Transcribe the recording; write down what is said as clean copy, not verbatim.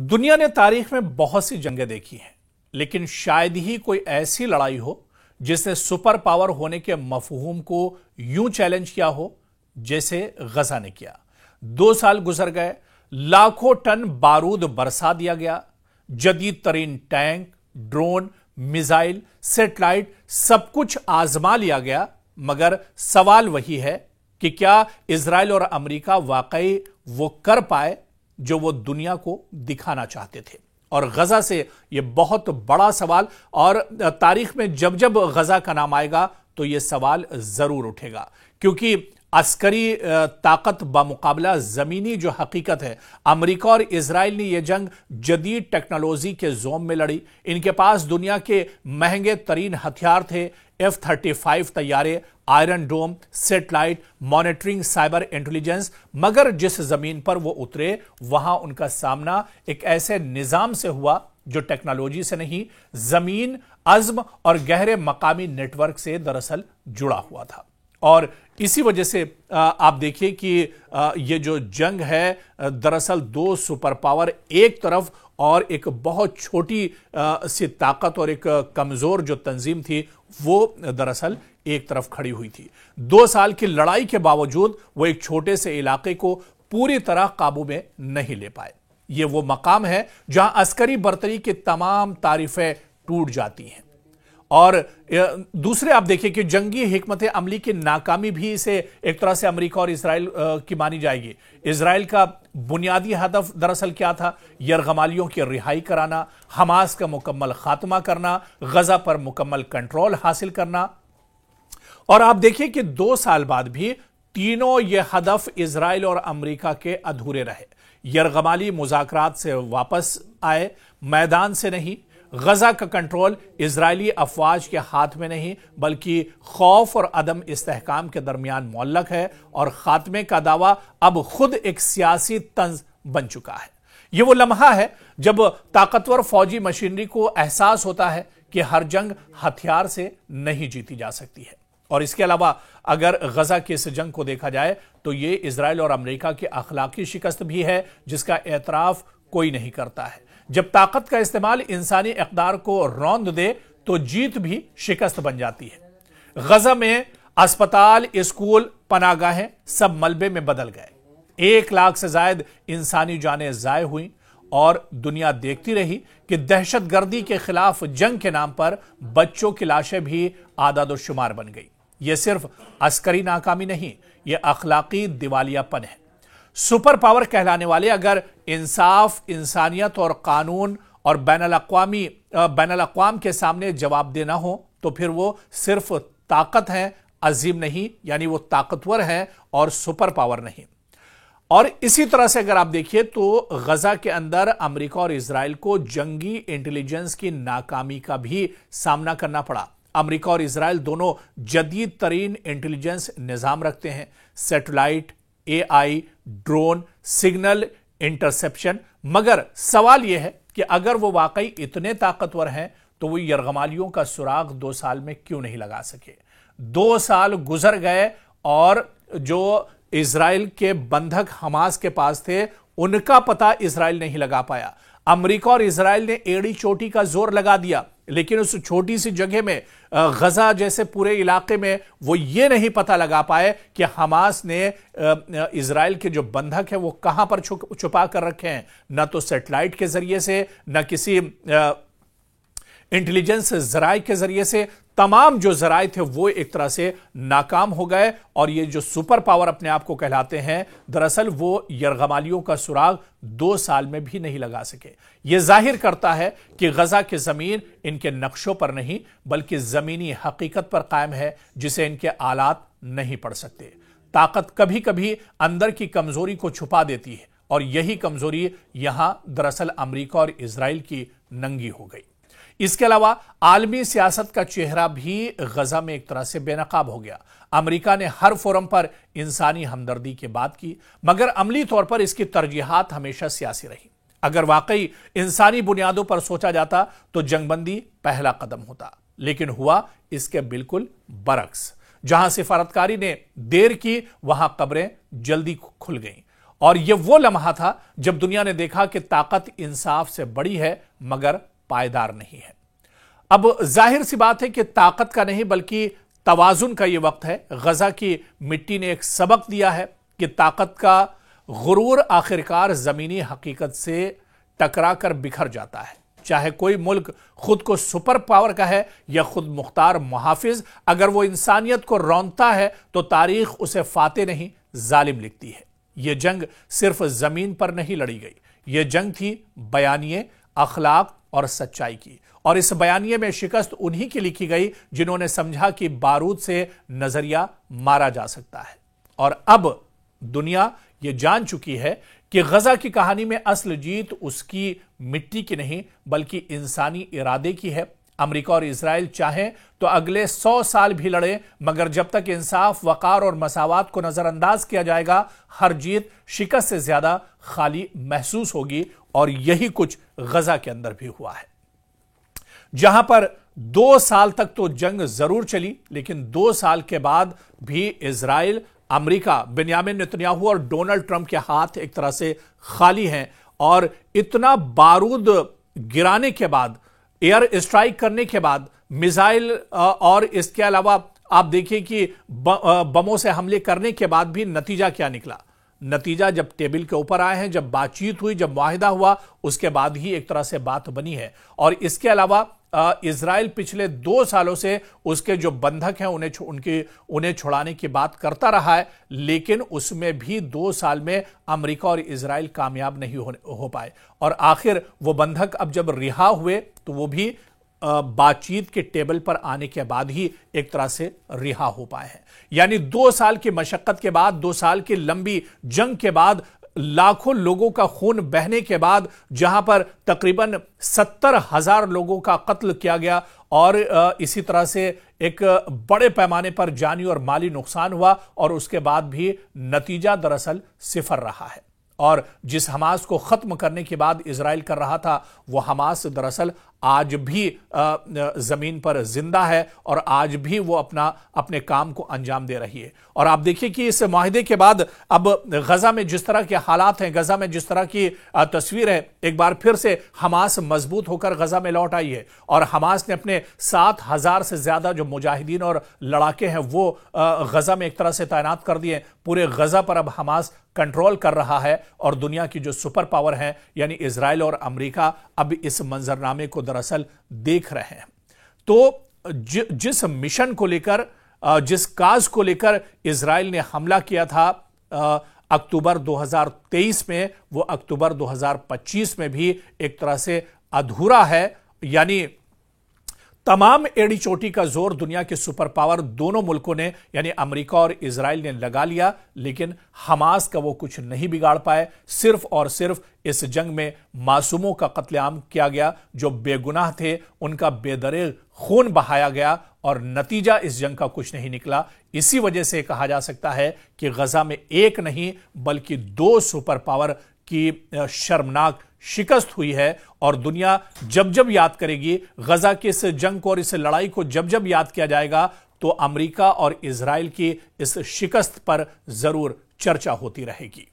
दुनिया ने तारीख में बहुत सी जंगें देखी हैं, लेकिन शायद ही कोई ऐसी लड़ाई हो जिसने सुपर पावर होने के मफहूम को यूं चैलेंज किया हो जैसे गजा ने किया। 2 साल गुजर गए, लाखों टन बारूद बरसा दिया गया, जदीद तरीन टैंक, ड्रोन, मिसाइल, सैटेलाइट सब कुछ आजमा लिया गया, मगर सवाल वही है कि क्या इजराइल और अमेरिका वाकई वो कर पाए जो वो दुनिया को दिखाना चाहते थे। और गजा से ये बहुत बड़ा सवाल, और तारीख में जब जब गजा का नाम आएगा तो ये सवाल जरूर उठेगा, क्योंकि अस्करी ताकत बामुकाबला जमीनी जो हकीकत है, अमेरिका और इजराइल ने यह जंग जदीद टेक्नोलॉजी के जोम में लड़ी। इनके पास दुनिया के महंगे तरीन हथियार थे, F-35 तैयारे, आयरन डोम, सैटेलाइट, मॉनिटरिंग, साइबर इंटेलिजेंस। मगर जिस जमीन पर वो उतरे वहां उनका सामना एक ऐसे निजाम से हुआ जो टेक्नोलॉजी से नहीं, जमीन, अज़्म और गहरे मकामी नेटवर्क से दरअसल जुड़ा हुआ था। और इसी वजह से आप देखिए कि ये जो जंग है, दरअसल 2 सुपर पावर एक तरफ और एक बहुत छोटी सी ताकत और एक कमजोर जो तंजीम थी वो दरअसल एक तरफ खड़ी हुई थी। 2 साल की लड़ाई के बावजूद वो एक छोटे से इलाके को पूरी तरह काबू में नहीं ले पाए। ये वो मकाम है जहां अस्करी बर्तरी की तमाम तारीफें टूट जाती हैं। और दूसरे आप देखिए कि जंगी हिकमत अमली की नाकामी भी इसे एक तरह से अमेरिका और इजराइल की मानी जाएगी। इजराइल का बुनियादी हदफ दरअसल क्या था? यरगमालियों की रिहाई कराना, हमास का मुकम्मल खात्मा करना, गजा पर मुकम्मल कंट्रोल हासिल करना। और आप देखिए कि 2 साल बाद भी तीनों ये हदफ इजराइल और अमेरिका के अधूरे रहे। यरगमाली मुज़ाकरात से वापस आए, मैदान से नहीं। गजा का कंट्रोल इजरायली अफवाज के हाथ में नहीं, बल्कि खौफ और अदम इस्तेहकाम के दरमियान मुअल्लक है। और खात्मे का दावा अब खुद एक सियासी तंज बन चुका है। यह वो लम्हा है जब ताकतवर फौजी मशीनरी को एहसास होता है कि हर जंग हथियार से नहीं जीती जा सकती है। और इसके अलावा अगर गजा की इस जंग को देखा जाए तो यह इजराइल और अमेरिका की अखलाकी शिकस्त भी है, जिसका एतराफ कोई नहीं करता है। जब ताकत का इस्तेमाल इंसानी इक़दार को रौंद दे तो जीत भी शिकस्त बन जाती है। गजा में अस्पताल, स्कूल, पनागाहें सब मलबे में बदल गए। 1 लाख से ज्यादा इंसानी जानें ज़ाय हुई और दुनिया देखती रही कि दहशतगर्दी के खिलाफ जंग के नाम पर बच्चों की लाशें भी आदादोशुमार बन गई। यह सिर्फ अस्करी नाकामी नहीं, यह अखलाकी दिवालियापन है। सुपर पावर कहलाने वाले अगर इंसाफ, इंसानियत और कानून और बैनुल-अक़वाम के सामने जवाब देना हो तो फिर वो सिर्फ ताकत है, अजीम नहीं, यानी वो ताकतवर है और सुपर पावर नहीं। और इसी तरह से अगर आप देखिए तो गजा के अंदर अमेरिका और इजराइल को जंगी इंटेलिजेंस की नाकामी का भी सामना करना पड़ा। अमेरिका और इजराइल दोनों जदीद तरीन इंटेलिजेंस निजाम रखते हैं, satellite, AI, drone, signal interception. मगर सवाल यह है कि अगर वो वाकई इतने ताकतवर हैं तो वो यरगमालियों का सुराग 2 साल में क्यों नहीं लगा सके? 2 साल गुजर गए और जो इजराइल के बंधक हमास के पास थे उनका पता इजराइल नहीं लगा पाया। अमेरिका और इजराइल ने एड़ी चोटी का जोर लगा दिया, लेकिन उस छोटी सी जगह में, गजा जैसे पूरे इलाके में, वो ये नहीं पता लगा पाए कि हमास ने इजराइल के जो बंधक है वो कहां पर छुपा कर रखे हैं। न तो सैटेलाइट के जरिए से, न किसी इंटेलिजेंस जराये के जरिए से। तमाम जो जराये थे वो एक तरह से नाकाम हो गए। और ये जो सुपर पावर अपने आप को कहलाते हैं, दरअसल वो यरगमालियों का सुराग 2 साल में भी नहीं लगा सके। ये जाहिर करता है कि गजा की जमीन इनके नक्शों पर नहीं, बल्कि जमीनी हकीकत पर कायम है, जिसे इनके आलात नहीं पढ़ सकते। ताकत कभी कभी अंदर की कमजोरी को छुपा देती है, और यही कमजोरी यहां दरअसल अमेरिका और इजराइल की नंगी हो गई। इसके अलावा आलमी सियासत का चेहरा भी गजा में एक तरह से बेनकाब हो गया। अमेरिका ने हर फोरम पर इंसानी हमदर्दी की बात की, मगर अमली तौर पर इसकी तरजीहात हमेशा सियासी रही। अगर वाकई इंसानी बुनियादों पर सोचा जाता तो जंगबंदी पहला कदम होता, लेकिन हुआ इसके बिल्कुल बरक्स। जहां सिफारतकारी ने देर की, वहां कब्रें जल्दी खुल गईं। اور یہ وہ لمحہ تھا جب دنیا نے دیکھا کہ طاقت انصاف سے بڑی ہے مگر پائیدار نہیں ہے۔ اب ظاہر سی بات ہے کہ طاقت کا نہیں بلکہ توازن کا یہ وقت ہے۔ غزہ کی مٹی نے ایک سبق دیا ہے کہ طاقت کا غرور آخرکار زمینی حقیقت سے ٹکرا کر بکھر جاتا ہے۔ چاہے کوئی ملک خود کو سپر پاور کا ہے یا خود مختار محافظ، اگر وہ انسانیت کو رونتا ہے تو تاریخ اسے فاتح نہیں ظالم لکھتی ہے۔ یہ جنگ صرف زمین پر نہیں لڑی گئی، یہ جنگ تھی بیانیے، اخلاق اور سچائی کی، اور اس بیانیے میں شکست انہی کی لکھی گئی جنہوں نے سمجھا کہ بارود سے نظریہ مارا جا سکتا ہے۔ اور اب دنیا یہ جان چکی ہے کہ غزہ کی کہانی میں اصل جیت اس کی مٹی کی نہیں بلکہ انسانی ارادے کی ہے۔ امریکہ اور اسرائیل چاہیں تو اگلے 100 سال بھی لڑیں، مگر جب تک انصاف، وقار اور مساوات کو نظر انداز کیا جائے گا، ہر جیت شکست سے زیادہ خالی محسوس ہوگی، اور یہی کچھ غزہ کے اندر بھی ہوا ہے، جہاں پر 2 سال تک تو جنگ ضرور چلی، لیکن 2 سال کے بعد بھی اسرائیل، امریکہ، بنیامین نتنیاہو اور ڈونلڈ ٹرمپ کے ہاتھ ایک طرح سے خالی ہیں، اور اتنا بارود گرانے کے بعد، ایئر اسٹرائک کرنے کے بعد، میزائل اور اس کے علاوہ آپ دیکھیں کہ بموں سے حملے کرنے کے بعد بھی نتیجہ کیا نکلا۔ نتیجہ جب ٹیبل کے اوپر آئے ہیں، جب بات چیت ہوئی، جب معاہدہ ہوا، اس کے بعد ہی ایک طرح سے بات بنی ہے۔ اور اس کے علاوہ اسرائیل پچھلے 2 سالوں سے اس کے جو بندھک ہیں انہیں چھڑانے کی بات کرتا رہا ہے، لیکن اس میں بھی 2 سال میں امریکہ اور اسرائیل کامیاب نہیں ہو پائے، اور آخر وہ بندھک اب جب رہا ہوئے تو وہ بھی بات چیت کے ٹیبل پر آنے کے بعد ہی ایک طرح سے رہا ہو پائے ہیں۔ یعنی 2 سال کی مشقت کے بعد، 2 سال کی لمبی جنگ کے بعد، لاکھوں لوگوں کا خون بہنے کے بعد، جہاں پر تقریباً 70,000 لوگوں کا قتل کیا گیا، اور اسی طرح سے ایک بڑے پیمانے پر جانی اور مالی نقصان ہوا، اور اس کے بعد بھی نتیجہ دراصل 0 رہا ہے۔ اور جس حماس کو ختم کرنے کے بعد اسرائیل کر رہا تھا، وہ حماس دراصل آج بھی زمین پر زندہ ہے، اور آج بھی وہ اپنے کام کو انجام دے رہی ہے۔ اور آپ دیکھیں کہ اس معاہدے کے بعد اب غزہ میں جس طرح کے حالات ہیں، غزہ میں جس طرح کی تصویر ہے، ایک بار پھر سے حماس مضبوط ہو کر غزہ میں لوٹ آئی ہے، اور حماس نے اپنے 7,000 سے زیادہ جو مجاہدین اور لڑاکے ہیں وہ غزہ میں ایک طرح سے تعینات کر دیے۔ پورے غزہ پر اب حماس کنٹرول کر رہا ہے، اور دنیا کی جو سپر پاور ہیں یعنی اسرائیل اور امریکہ اب اس منظرنامے کو دراصل دیکھ رہے ہیں۔ تو جس مشن کو لے کر، جس کاز کو لے کر اسرائیل نے حملہ کیا تھا اکتوبر 2023 میں، وہ اکتوبر 2025 میں بھی ایک طرح سے ادھورا ہے۔ یعنی تمام ایڑی چوٹی کا زور دنیا کے سپر پاور دونوں ملکوں نے یعنی امریکہ اور اسرائیل نے لگا لیا، لیکن حماس کا وہ کچھ نہیں بگاڑ پائے۔ صرف اور صرف اس جنگ میں معصوموں کا قتل عام کیا گیا، جو بے گناہ تھے، ان کا بے دریغ خون بہایا گیا، اور نتیجہ اس جنگ کا کچھ نہیں نکلا۔ اسی وجہ سے کہا جا سکتا ہے کہ غزہ میں ایک نہیں بلکہ 2 سپر پاور کی شرمناک شکست ہوئی ہے، اور دنیا جب جب یاد کرے گی غزہ کی اس جنگ کو اور اس لڑائی کو، جب جب یاد کیا جائے گا تو امریکہ اور اسرائیل کی اس شکست پر ضرور چرچا ہوتی رہے گی۔